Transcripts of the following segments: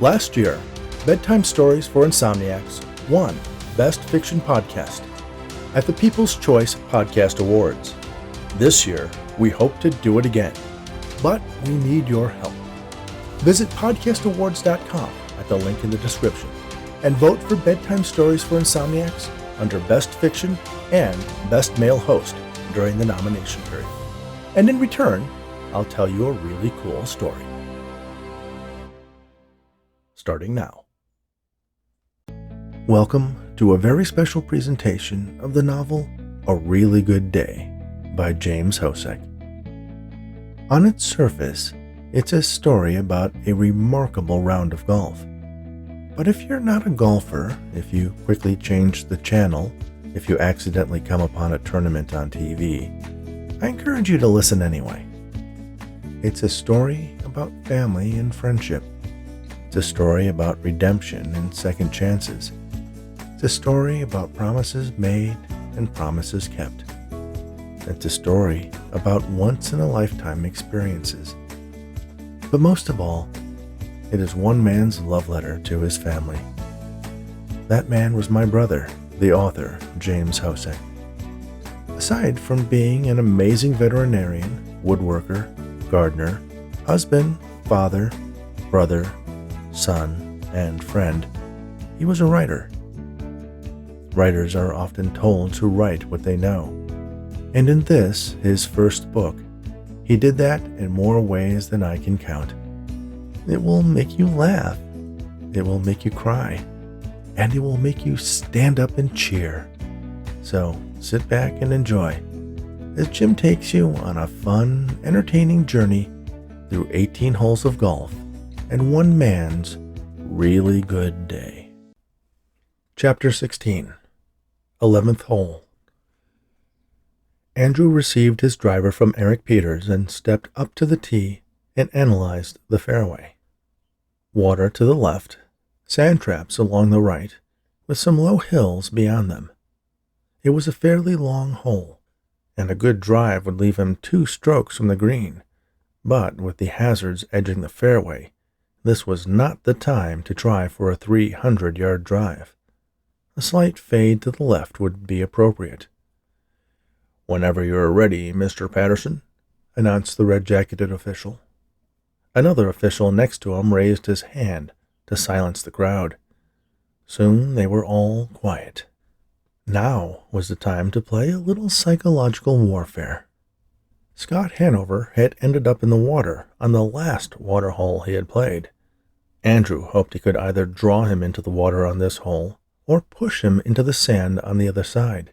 Last year, Bedtime Stories for Insomniacs won Best Fiction Podcast at the People's Choice Podcast Awards. This year, we hope to do it again, but we need your help. Visit podcastawards.com at the link in the description and vote for Bedtime Stories for Insomniacs under Best Fiction and Best Male Host during the nomination period. And in return, I'll tell you a really cool story. Starting now. Welcome to a very special presentation of the novel A Really Good Day by James Hosek. On its surface, it's a story about a remarkable round of golf. But if you're not a golfer, if you quickly change the channel, if you accidentally come upon a tournament on TV, I encourage you to listen anyway. It's a story about family and friendship. It's a story about redemption and second chances. It's a story about promises made and promises kept. It's a story about once-in-a-lifetime experiences. But most of all, it is one man's love letter to his family. That man was my brother, the author, James Hosek. Aside from being an amazing veterinarian, woodworker, gardener, husband, father, brother, son, and friend, he was a writer. Writers are often told to write what they know. And in this, his first book, he did that in more ways than I can count. It will make you laugh, it will make you cry, and it will make you stand up and cheer. So sit back and enjoy as Jim takes you on a fun, entertaining journey through 18 holes of golf and one man's really good day. Chapter 16. 11th Hole. Andrew received his driver from Eric Peters and stepped up to the tee and analyzed the fairway. Water to the left, sand traps along the right, with some low hills beyond them. It was a fairly long hole, and a good drive would leave him 2 strokes from the green, but with the hazards edging the fairway, this was not the time to try for a 300-yard drive. A slight fade to the left would be appropriate. "Whenever you're ready, Mr. Patterson," announced the red-jacketed official. Another official next to him raised his hand to silence the crowd. Soon they were all quiet. Now was the time to play a little psychological warfare. Scott Hanover had ended up in the water on the last water hole he had played. Andrew hoped he could either draw him into the water on this hole or push him into the sand on the other side.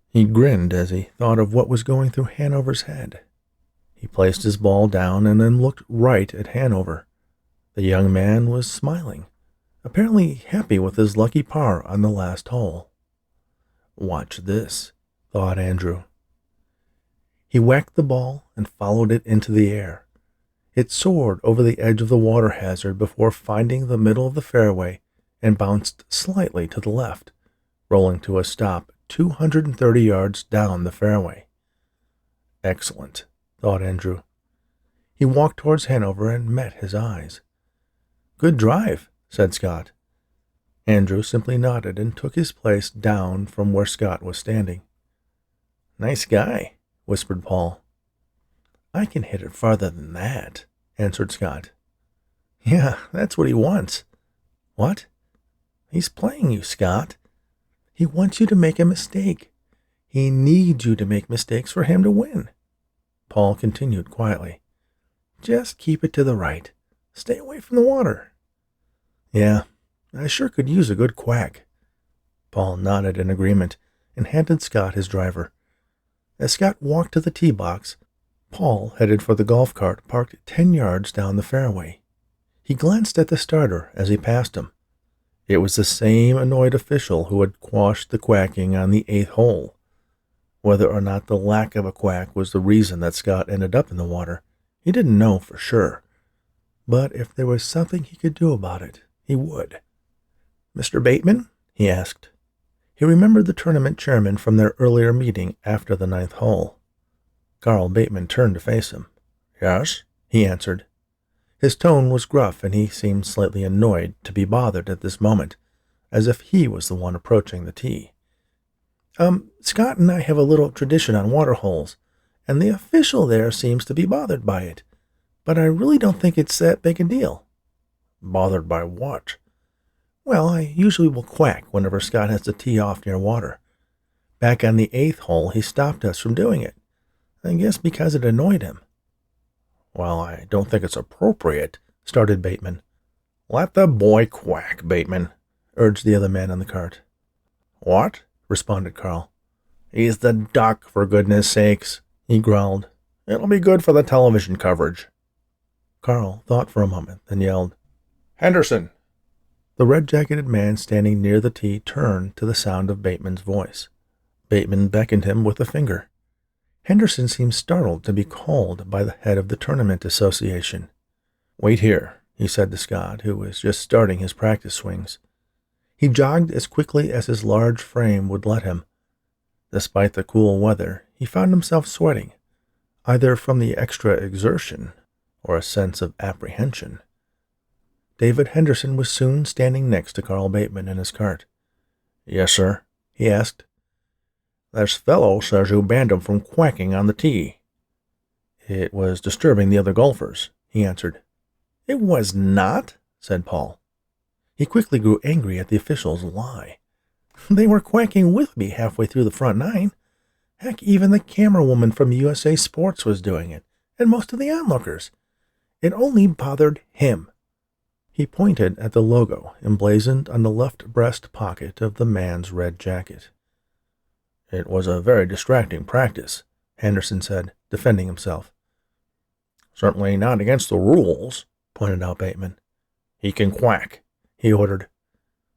He grinned as he thought of what was going through Hanover's head. He placed his ball down and then looked right at Hanover. The young man was smiling, apparently happy with his lucky par on the last hole. "Watch this," thought Andrew. He whacked the ball and followed it into the air. It soared over the edge of the water hazard before finding the middle of the fairway and bounced slightly to the left, rolling to a stop 230 yards down the fairway. "Excellent," thought Andrew. He walked towards Hanover and met his eyes. "Good drive," said Scott. Andrew simply nodded and took his place down from where Scott was standing. "Nice guy," whispered Paul. "I can hit it farther than that," answered Scott. "Yeah, that's what he wants." "What?" "He's playing you, Scott. He wants you to make a mistake. He needs you to make mistakes for him to win." Paul continued quietly. "Just keep it to the right. Stay away from the water." "Yeah, I sure could use a good quack." Paul nodded in agreement and handed Scott his driver. As Scott walked to the tee box, Paul headed for the golf cart parked 10 yards down the fairway. He glanced at the starter as he passed him. It was the same annoyed official who had quashed the quacking on the 8th hole. Whether or not the lack of a quack was the reason that Scott ended up in the water, he didn't know for sure. But if there was something he could do about it, he would. "Mr. Bateman?" he asked. He remembered the tournament chairman from their earlier meeting after the 9th hole. Carl Bateman turned to face him. "Yes," he answered. His tone was gruff, and he seemed slightly annoyed to be bothered at this moment, as if he was the one approaching the tee. Scott and I have a little tradition on water holes, and the official there seems to be bothered by it, but I really don't think it's that big a deal." "Bothered by what?" "Well, I usually will quack whenever Scott has to tee off near water. Back on the 8th hole, he stopped us from doing it. I guess because it annoyed him." "Well, I don't think it's appropriate," started Bateman. "Let the boy quack, Bateman," urged the other man on the cart. "What?" responded Carl. "He's the duck, for goodness sakes," he growled. "It'll be good for the television coverage." Carl thought for a moment, then yelled, "Henderson!" The red-jacketed man standing near the tee turned to the sound of Bateman's voice. Bateman beckoned him with a finger. Henderson seemed startled to be called by the head of the tournament association. "Wait here," he said to Scott, who was just starting his practice swings. He jogged as quickly as his large frame would let him. Despite the cool weather, he found himself sweating, either from the extra exertion or a sense of apprehension. David Henderson was soon standing next to Carl Bateman in his cart. "Yes, sir?" he asked. "This fellow says you banned him from quacking on the tee." "It was disturbing the other golfers," he answered. "It was not," said Paul. He quickly grew angry at the official's lie. "They were quacking with me halfway through the front 9. Heck, even the camera woman from USA Sports was doing it, and most of the onlookers. It only bothered him." He pointed at the logo emblazoned on the left breast pocket of the man's red jacket. "It was a very distracting practice," Henderson said, defending himself. "Certainly not against the rules," pointed out Bateman. "He can quack," he ordered.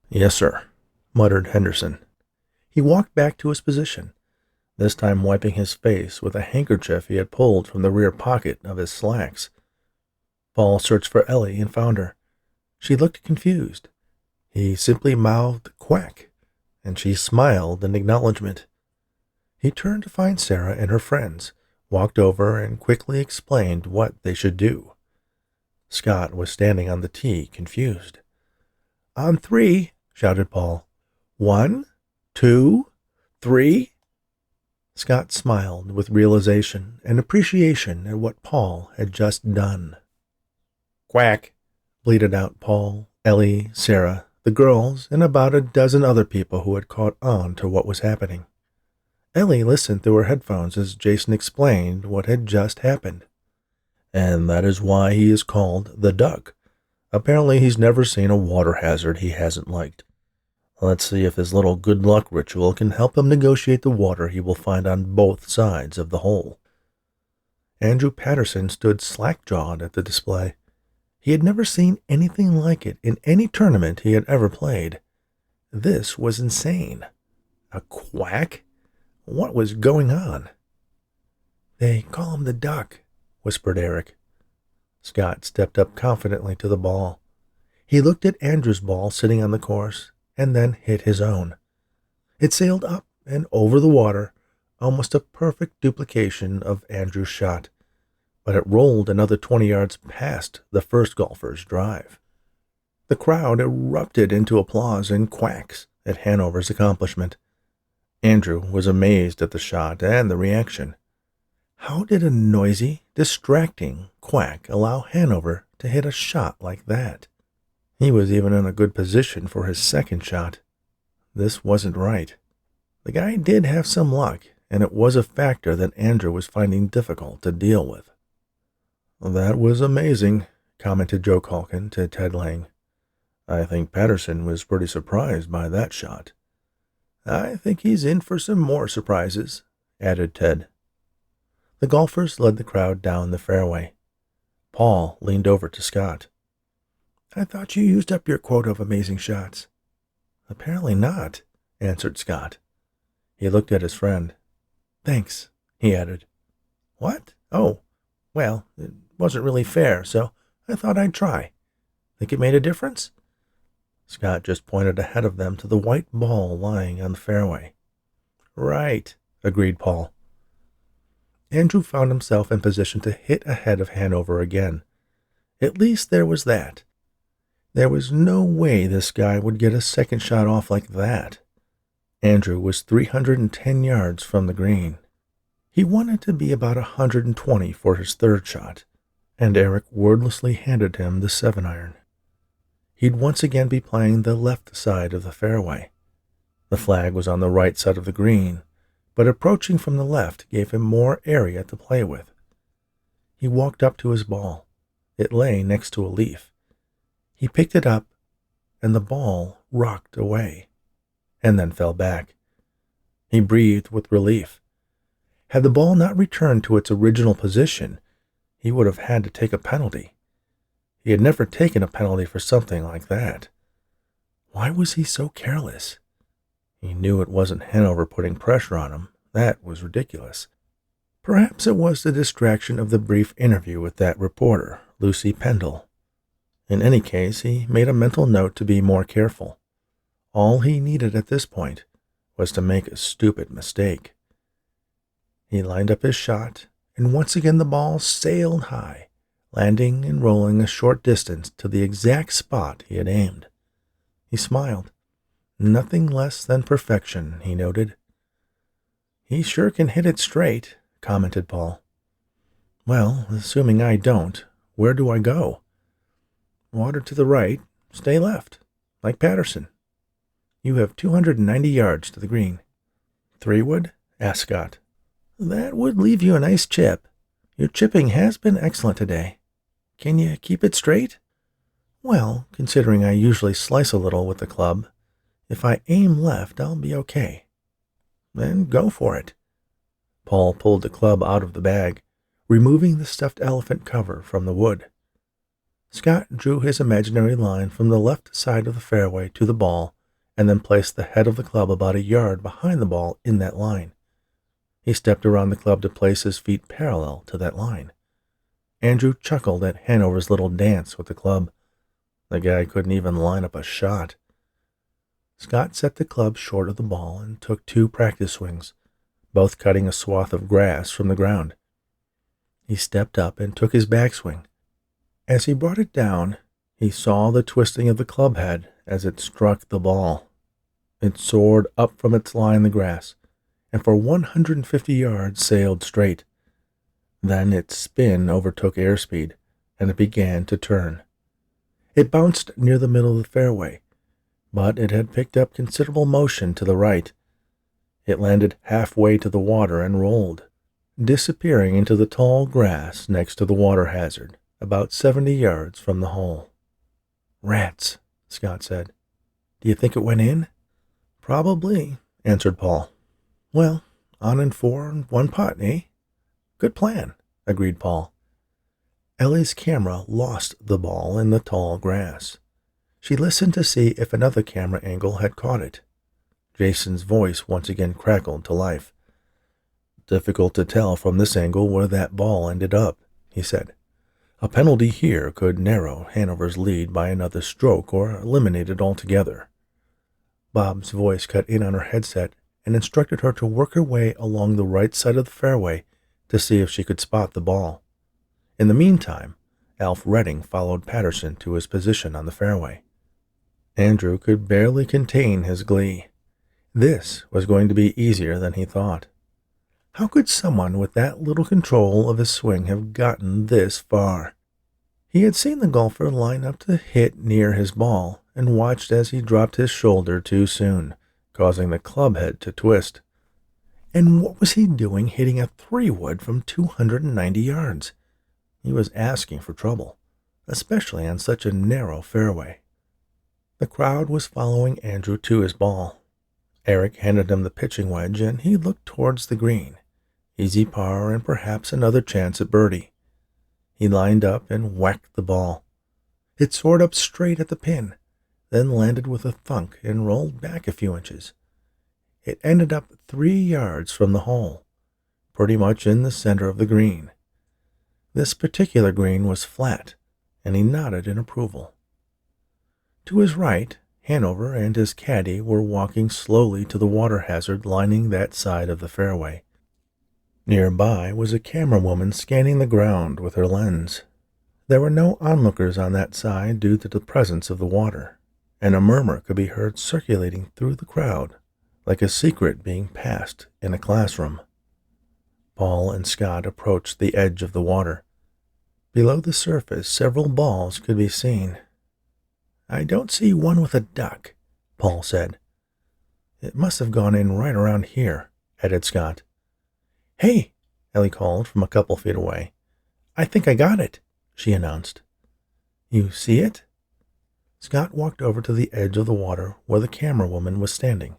"Yes, sir," muttered Henderson. He walked back to his position, this time wiping his face with a handkerchief he had pulled from the rear pocket of his slacks. Paul searched for Ellie and found her. She looked confused. He simply mouthed "quack," and she smiled in acknowledgement. He turned to find Sarah and her friends, walked over, and quickly explained what they should do. Scott was standing on the tee, confused. "On 3, shouted Paul. 1, 2, 3. Scott smiled with realization and appreciation at what Paul had just done. "Quack," bleated out Paul, Ellie, Sarah, the girls, and about a dozen other people who had caught on to what was happening. Ellie listened through her headphones as Jason explained what had just happened. "And that is why he is called the Duck. Apparently he's never seen a water hazard he hasn't liked. Let's see if his little good luck ritual can help him negotiate the water he will find on both sides of the hole." Andrew Patterson stood slack-jawed at the display. He had never seen anything like it in any tournament he had ever played. This was insane. A quack? What was going on? "They call him the Duck," whispered Eric. Scott stepped up confidently to the ball. He looked at Andrew's ball sitting on the course, and then hit his own. It sailed up and over the water, almost a perfect duplication of Andrew's shot, but it rolled another 20 yards past the first golfer's drive. The crowd erupted into applause and quacks at Hanover's accomplishment. Andrew was amazed at the shot and the reaction. How did a noisy, distracting quack allow Hanover to hit a shot like that? He was even in a good position for his second shot. This wasn't right. The guy did have some luck, and it was a factor that Andrew was finding difficult to deal with. "That was amazing," commented Joe Calkin to Ted Lang. "I think Patterson was pretty surprised by that shot." "I think he's in for some more surprises," added Ted. The golfers led the crowd down the fairway. Paul leaned over to Scott. "I thought you used up your quota of amazing shots." "Apparently not," answered Scott. He looked at his friend. "Thanks," he added. "What? Oh, well, it wasn't really fair, so I thought I'd try. Think it made a difference?" Scott just pointed ahead of them to the white ball lying on the fairway. "Right," agreed Paul. Andrew found himself in position to hit ahead of Hanover again. At least there was that. There was no way this guy would get a second shot off like that. Andrew was 310 yards from the green. He wanted to be about 120 for his third shot, and Eric wordlessly handed him the 7-iron. He'd once again be playing the left side of the fairway. The flag was on the right side of the green, but approaching from the left gave him more area to play with. He walked up to his ball. It lay next to a leaf. He picked it up, and the ball rocked away, and then fell back. He breathed with relief. Had the ball not returned to its original position, he would have had to take a penalty. He had never taken a penalty for something like that. Why was he so careless? He knew it wasn't Hanover putting pressure on him. That was ridiculous. Perhaps it was the distraction of the brief interview with that reporter, Lucy Pendle. In any case, he made a mental note to be more careful. All he needed at this point was to make a stupid mistake. He lined up his shot, and once again the ball sailed high, landing and rolling a short distance to the exact spot he had aimed. He smiled. Nothing less than perfection, he noted. "He sure can hit it straight," commented Paul. "Well, assuming I don't, where do I go?" "Water to the right, stay left, like Patterson. You have 290 yards to the green." "3-wood?" asked Scott. "That would leave you a nice chip. Your chipping has been excellent today. Can you keep it straight?" "Well, considering I usually slice a little with the club, if I aim left, I'll be okay." "Then go for it." Paul pulled the club out of the bag, removing the stuffed elephant cover from the wood. Scott drew his imaginary line from the left side of the fairway to the ball, and then placed the head of the club about a yard behind the ball in that line. He stepped around the club to place his feet parallel to that line. Andrew chuckled at Hanover's little dance with the club. The guy couldn't even line up a shot. Scott set the club short of the ball and took 2 practice swings, both cutting a swath of grass from the ground. He stepped up and took his backswing. As he brought it down, he saw the twisting of the club head as it struck the ball. It soared up from its lie in the grass, and for 150 yards sailed straight. Then its spin overtook airspeed, and it began to turn. It bounced near the middle of the fairway, but it had picked up considerable motion to the right. It landed halfway to the water and rolled, disappearing into the tall grass next to the water hazard, about 70 yards from the hole. "Rats," Scott said. "Do you think it went in?" "Probably," answered Paul. "Well, on in 4 and 1 putt, eh?" "Good plan," agreed Paul. Ellie's camera lost the ball in the tall grass. She listened to see if another camera angle had caught it. Jason's voice once again crackled to life. "Difficult to tell from this angle where that ball ended up," he said. "A penalty here could narrow Hanover's lead by another stroke or eliminate it altogether." Bob's voice cut in on her headset and instructed her to work her way along the right side of the fairway to see if she could spot the ball. In the meantime, Alf Redding followed Patterson to his position on the fairway. Andrew could barely contain his glee. This was going to be easier than he thought. How could someone with that little control of his swing have gotten this far? He had seen the golfer line up to hit near his ball and watched as he dropped his shoulder too soon, causing the club head to twist. And what was he doing hitting a 3-wood from 290 yards? He was asking for trouble, especially on such a narrow fairway. The crowd was following Andrew to his ball. Eric handed him the pitching wedge, and he looked towards the green. Easy par and perhaps another chance at birdie. He lined up and whacked the ball. It soared up straight at the pin, then landed with a thunk and rolled back a few inches. It ended up 3 yards from the hole, pretty much in the center of the green. This particular green was flat, and he nodded in approval. To his right, Hanover and his caddy were walking slowly to the water hazard lining that side of the fairway. Nearby was a camera woman scanning the ground with her lens. There were no onlookers on that side due to the presence of the water, and a murmur could be heard circulating through the crowd, like a secret being passed in a classroom. Paul and Scott approached the edge of the water. Below the surface, several balls could be seen. "I don't see one with a duck," Paul said. "It must have gone in right around here," added Scott. "Hey," Ellie called from a couple feet away. "I think I got it," she announced. "You see it?" Scott walked over to the edge of the water where the camera woman was standing.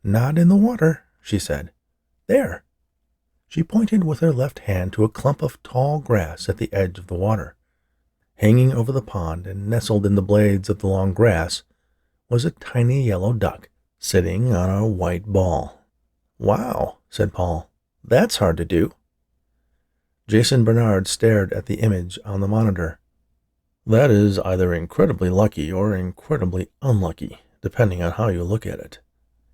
"Not in the water," she said. "There." She pointed with her left hand to a clump of tall grass at the edge of the water. Hanging over the pond and nestled in the blades of the long grass was a tiny yellow duck sitting on a white ball. "Wow," said Paul. "That's hard to do." Jason Bernard stared at the image on the monitor. "That is either incredibly lucky or incredibly unlucky, depending on how you look at it.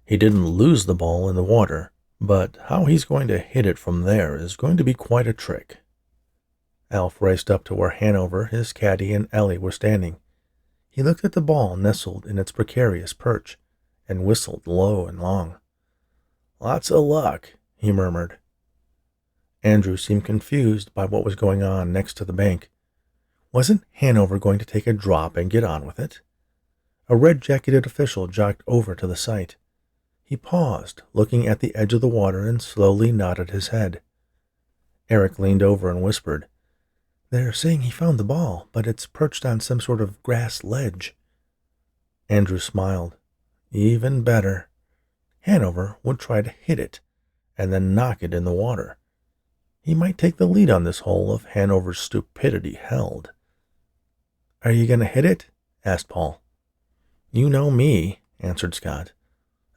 He didn't lose the ball in the water, but how he's going to hit it from there is going to be quite a trick." Alf raced up to where Hanover, his caddy, and Ellie were standing. He looked at the ball nestled in its precarious perch and whistled low and long. "Lots of luck," he murmured. Andrew seemed confused by what was going on next to the bank. Wasn't Hanover going to take a drop and get on with it? A red-jacketed official jogged over to the site. He paused, looking at the edge of the water, and slowly nodded his head. Eric leaned over and whispered, "They're saying he found the ball, but it's perched on some sort of grass ledge." Andrew smiled. Even better. Hanover would try to hit it, and then knock it in the water. He might take the lead on this hole if Hanover's stupidity held. "Are you going to hit it?" asked Paul. "You know me," answered Scott.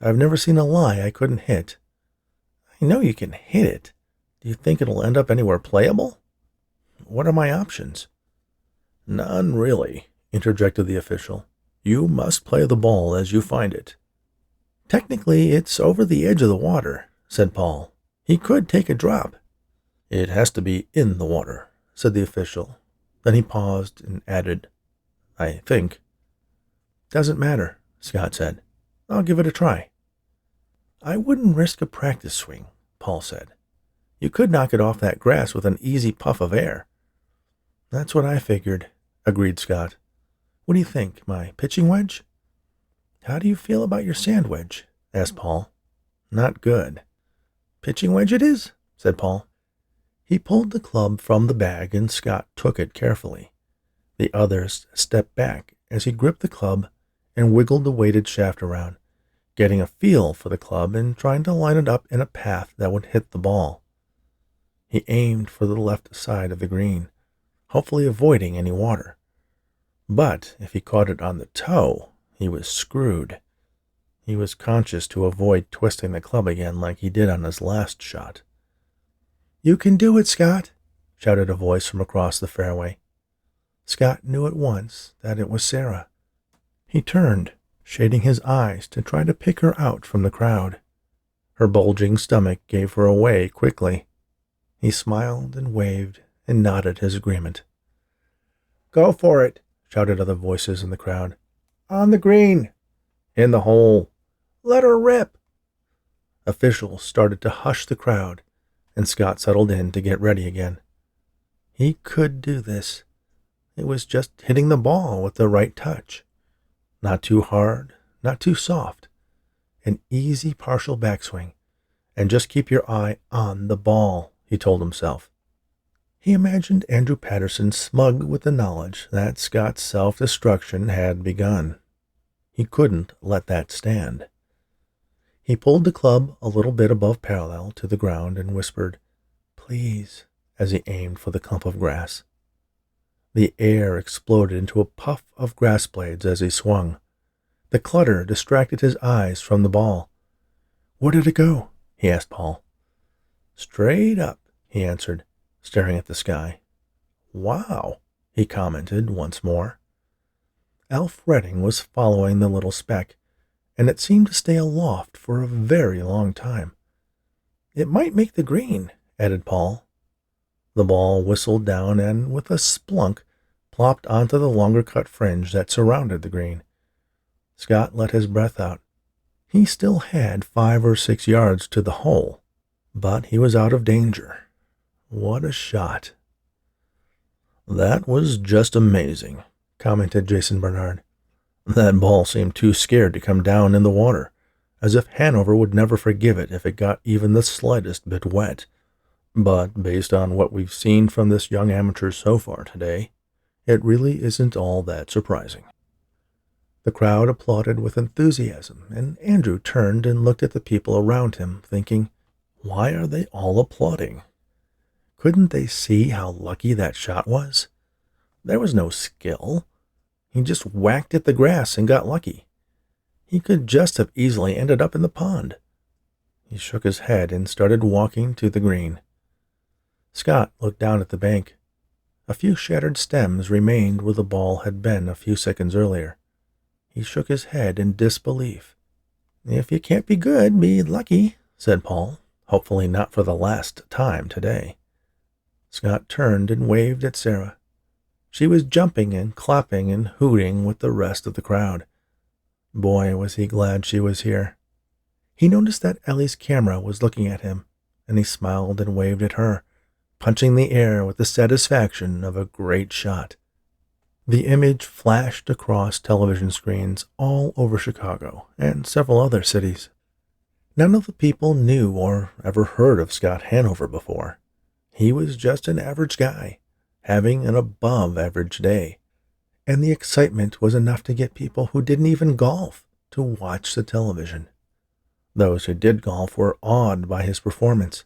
"I've never seen a lie I couldn't hit." "I know you can hit it. Do you think it'll end up anywhere playable?" "What are my options?" "None, really," interjected the official. "You must play the ball as you find it." "Technically, it's over the edge of the water," said Paul. "He could take a drop." "It has to be in the water," said the official. Then he paused and added, "I think." "Doesn't matter," Scott said. "I'll give it a try." "I wouldn't risk a practice swing," Paul said. "You could knock it off that grass with an easy puff of air." "That's what I figured," agreed Scott. "What do you think, my pitching wedge?" "How do you feel about your sand wedge?" asked Paul. "Not good." "Pitching wedge it is," said Paul. He pulled the club from the bag and Scott took it carefully. The others stepped back as he gripped the club and wiggled the weighted shaft around, getting a feel for the club and trying to line it up in a path that would hit the ball. He aimed for the left side of the green, hopefully avoiding any water. But if he caught it on the toe, he was screwed. He was conscious to avoid twisting the club again like he did on his last shot. "You can do it, Scott," shouted a voice from across the fairway. Scott knew at once that it was Sarah. He turned, shading his eyes to try to pick her out from the crowd. Her bulging stomach gave her away quickly. He smiled and waved and nodded his agreement. "Go for it," shouted other voices in the crowd. "On the green." "In the hole." "Let her rip." Officials started to hush the crowd, and Scott settled in to get ready again. He could do this. It was just hitting the ball with the right touch. Not too hard, not too soft. An easy partial backswing, and just keep your eye on the ball, he told himself. He imagined Andrew Patterson smug with the knowledge that Scott's self-destruction had begun. He couldn't let that stand. He pulled the club a little bit above parallel to the ground and whispered, "Please," as he aimed for the clump of grass. The air exploded into a puff of grass blades as he swung. The clutter distracted his eyes from the ball. "Where did it go?" he asked Paul. "Straight up," he answered, staring at the sky. "Wow," he commented once more. Alf Redding was following the little speck, and it seemed to stay aloft for a very long time. "It might make the green," added Paul. The ball whistled down and, with a splunk, plopped onto the longer cut fringe that surrounded the green. Scott let his breath out. He still had 5 or 6 yards to the hole, but he was out of danger. What a shot. "That was just amazing," commented Jason Bernard. "That ball seemed too scared to come down in the water, as if Hanover would never forgive it if it got even the slightest bit wet. But based on what we've seen from this young amateur so far today, it really isn't all that surprising." The crowd applauded with enthusiasm, and Andrew turned and looked at the people around him, thinking, why are they all applauding? Couldn't they see how lucky that shot was? There was no skill. He just whacked at the grass and got lucky. He could just have easily ended up in the pond. He shook his head and started walking to the green. Scott looked down at the bank. A few shattered stems remained where the ball had been a few seconds earlier. He shook his head in disbelief. "If you can't be good, be lucky," said Paul, hopefully not for the last time today. Scott turned and waved at Sarah. She was jumping and clapping and hooting with the rest of the crowd. Boy, was he glad she was here. He noticed that Ellie's camera was looking at him, and he smiled and waved at her, punching the air with the satisfaction of a great shot. The image flashed across television screens all over Chicago and several other cities. None of the people knew or ever heard of Scott Hanover before. He was just an average guy, having an above-average day, and the excitement was enough to get people who didn't even golf to watch the television. Those who did golf were awed by his performance.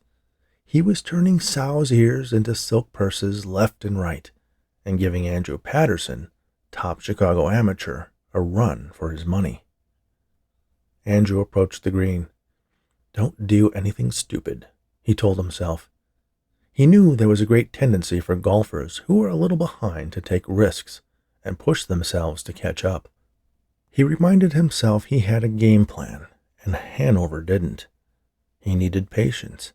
He was turning sow's ears into silk purses left and right, and giving Andrew Patterson, top Chicago amateur, a run for his money. Andrew approached the green. "Don't do anything stupid," he told himself. He knew there was a great tendency for golfers who were a little behind to take risks and push themselves to catch up. He reminded himself he had a game plan, and Hanover didn't. He needed patience.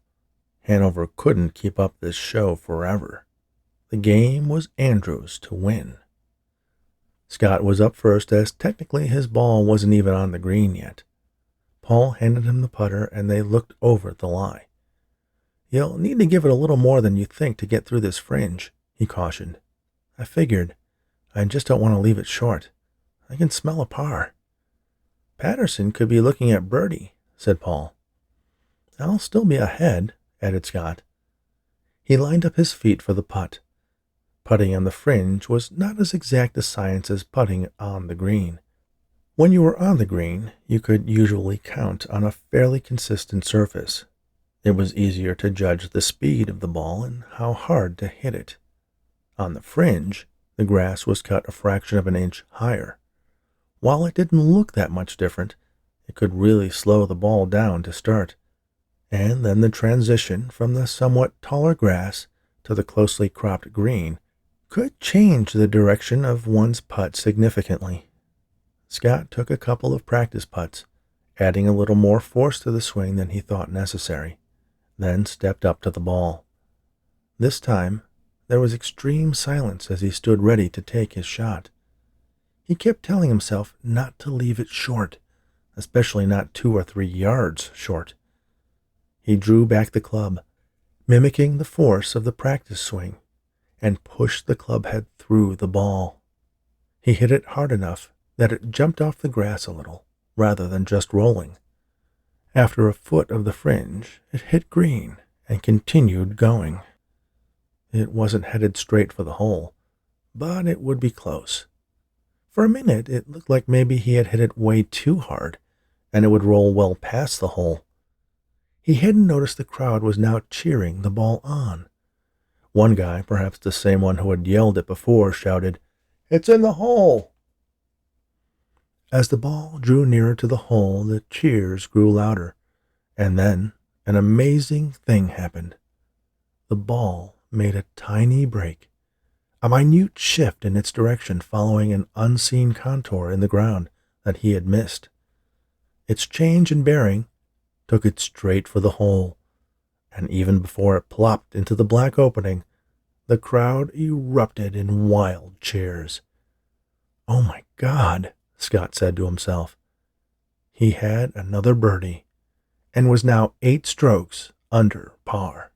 Hanover couldn't keep up this show forever. The game was Andrew's to win. Scott was up first, as technically his ball wasn't even on the green yet. Paul handed him the putter, and they looked over at the lie. "You'll need to give it a little more than you think to get through this fringe," he cautioned. "I figured. I just don't want to leave it short. I can smell a par." "Patterson could be looking at birdie," said Paul. "I'll still be ahead," added Scott. He lined up his feet for the putt. Putting on the fringe was not as exact a science as putting on the green. When you were on the green, you could usually count on a fairly consistent surface. It was easier to judge the speed of the ball and how hard to hit it. On the fringe, the grass was cut a fraction of an inch higher. While it didn't look that much different, it could really slow the ball down to start, and then the transition from the somewhat taller grass to the closely cropped green could change the direction of one's putt significantly. Scott took a couple of practice putts, adding a little more force to the swing than he thought necessary, then stepped up to the ball. This time, there was extreme silence as he stood ready to take his shot. He kept telling himself not to leave it short, especially not 2 or 3 yards short. He drew back the club, mimicking the force of the practice swing, and pushed the club head through the ball. He hit it hard enough that it jumped off the grass a little, rather than just rolling. After a foot of the fringe, it hit green and continued going. It wasn't headed straight for the hole, but it would be close. For a minute, it looked like maybe he had hit it way too hard, and it would roll well past the hole. He hadn't noticed the crowd was now cheering the ball on. One guy, perhaps the same one who had yelled it before, shouted, "It's in the hole!" As the ball drew nearer to the hole, the cheers grew louder, and then an amazing thing happened. The ball made a tiny break, a minute shift in its direction following an unseen contour in the ground that he had missed. Its change in bearing took it straight for the hole, and even before it plopped into the black opening, the crowd erupted in wild cheers. "Oh my God," Scott said to himself. He had another birdie and was now 8 strokes under par.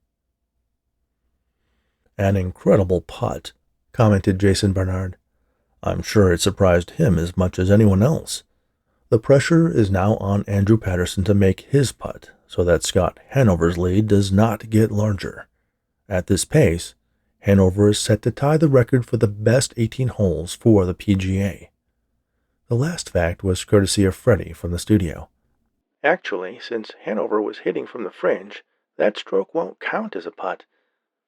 "An incredible putt," commented Jason Barnard. "I'm sure it surprised him as much as anyone else. The pressure is now on Andrew Patterson to make his putt so that Scott Hanover's lead does not get larger. At this pace, Hanover is set to tie the record for the best 18 holes for the PGA." The last fact was courtesy of Freddie from the studio. "Actually, since Hanover was hitting from the fringe, that stroke won't count as a putt.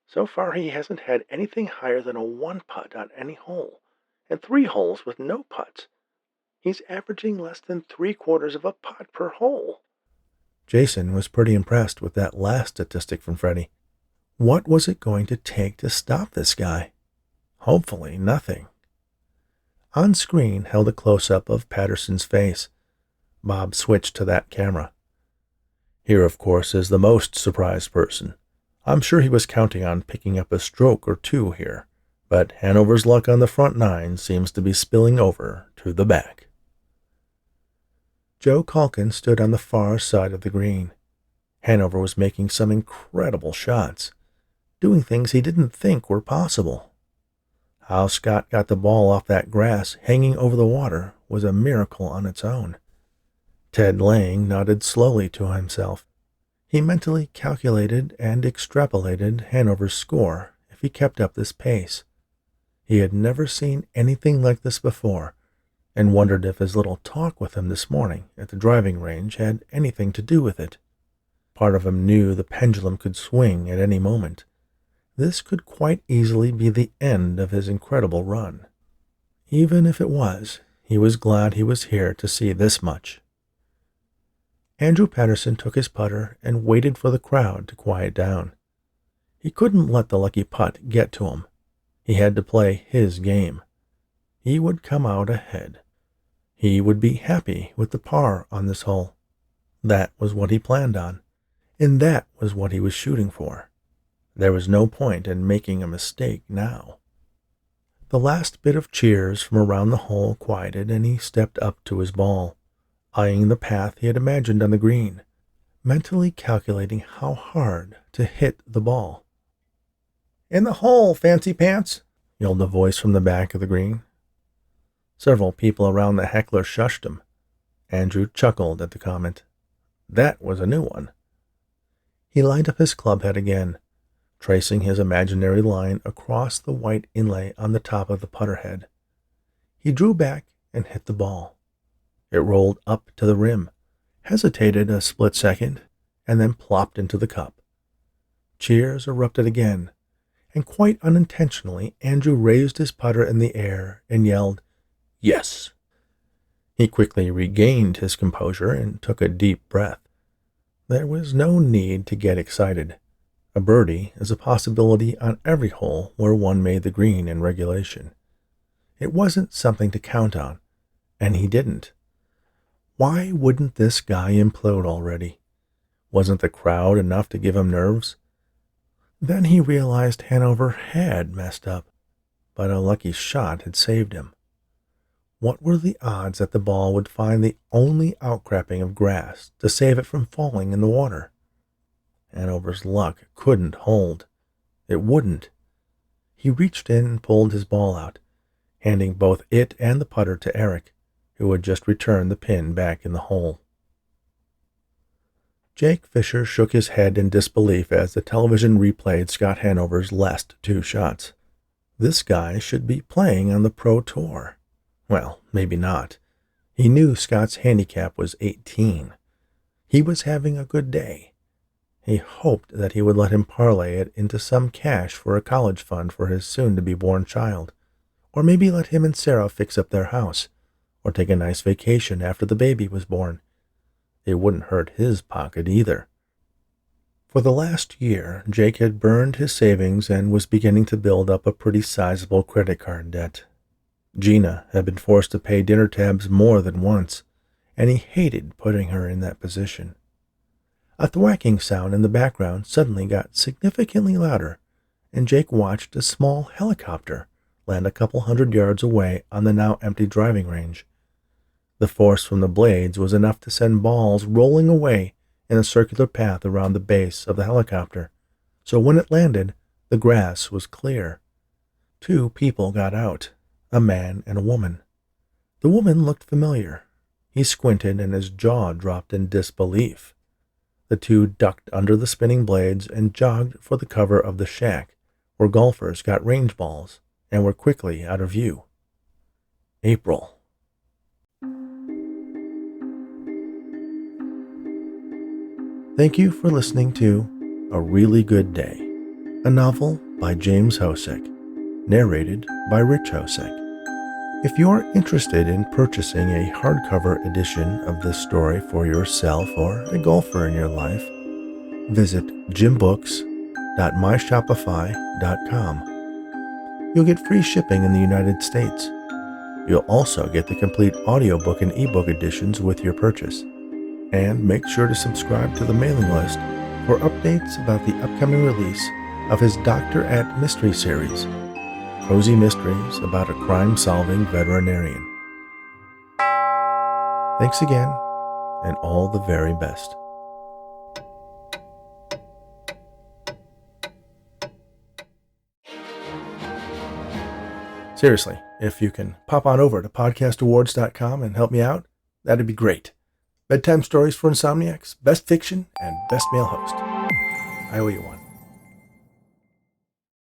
So far he hasn't had anything higher than a 1 putt on any hole, and 3 holes with no putts. He's averaging less than 3/4 of a putt per hole." Jason was pretty impressed with that last statistic from Freddie. What was it going to take to stop this guy? Hopefully nothing. On screen held a close-up of Patterson's face. Bob switched to that camera. "Here, of course, is the most surprised person. I'm sure he was counting on picking up a stroke or 2 here, but Hanover's luck on the front 9 seems to be spilling over to the back." Joe Calkin stood on the far side of the green. Hanover was making some incredible shots, doing things he didn't think were possible. How Scott got the ball off that grass hanging over the water was a miracle on its own. Ted Lang nodded slowly to himself. He mentally calculated and extrapolated Hanover's score if he kept up this pace. He had never seen anything like this before, and wondered if his little talk with him this morning at the driving range had anything to do with it. Part of him knew the pendulum could swing at any moment. This could quite easily be the end of his incredible run. Even if it was, he was glad he was here to see this much. Andrew Patterson took his putter and waited for the crowd to quiet down. He couldn't let the lucky putt get to him. He had to play his game. He would come out ahead. He would be happy with the par on this hole. That was what he planned on, and that was what he was shooting for. There was no point in making a mistake now. The last bit of cheers from around the hole quieted, and he stepped up to his ball, eyeing the path he had imagined on the green, mentally calculating how hard to hit the ball. "In the hole, Fancy Pants!" yelled a voice from the back of the green. Several people around the heckler shushed him. Andrew chuckled at the comment. That was a new one. He lined up his club head again, tracing his imaginary line across the white inlay on the top of the putter head. He drew back and hit the ball. It rolled up to the rim, hesitated a split second, and then plopped into the cup. Cheers erupted again, and quite unintentionally Andrew raised his putter in the air and yelled, "Yes!" He quickly regained his composure and took a deep breath. There was no need to get excited. A birdie is a possibility on every hole where one made the green in regulation. It wasn't something to count on, and he didn't. Why wouldn't this guy implode already? Wasn't the crowd enough to give him nerves? Then he realized Hanover had messed up, but a lucky shot had saved him. What were the odds that the ball would find the only outcropping of grass to save it from falling in the water? Hanover's luck couldn't hold. It wouldn't. He reached in and pulled his ball out, handing both it and the putter to Eric, who had just returned the pin back in the hole. Jake Fisher shook his head in disbelief as the television replayed Scott Hanover's last 2 shots. This guy should be playing on the Pro Tour. Well, maybe not. He knew Scott's handicap was 18. He was having a good day. He hoped that he would let him parlay it into some cash for a college fund for his soon-to-be-born child, or maybe let him and Sarah fix up their house, or take a nice vacation after the baby was born. It wouldn't hurt his pocket either. For the last year, Jake had burned his savings and was beginning to build up a pretty sizable credit card debt. Gina had been forced to pay dinner tabs more than once, and he hated putting her in that position. A thwacking sound in the background suddenly got significantly louder, and Jake watched a small helicopter land a couple hundred yards away on the now empty driving range. The force from the blades was enough to send balls rolling away in a circular path around the base of the helicopter, so when it landed, the grass was clear. 2 people got out, a man and a woman. The woman looked familiar. He squinted and his jaw dropped in disbelief. The 2 ducked under the spinning blades and jogged for the cover of the shack, where golfers got range balls and were quickly out of view. April. Thank you for listening to A Really Good Day, a novel by James Hosek, narrated by Rich Hosek. If you are interested in purchasing a hardcover edition of this story for yourself or a golfer in your life, visit gymbooks.myshopify.com. You'll get free shipping in the United States. You'll also get the complete audiobook and ebook editions with your purchase. And make sure to subscribe to the mailing list for updates about the upcoming release of his Doctor at Mystery series, cozy mysteries about a crime-solving veterinarian. Thanks again, and all the very best. Seriously, if you can pop on over to podcastawards.com and help me out, that'd be great. Bedtime stories for insomniacs, best fiction, and best male host. I owe you one.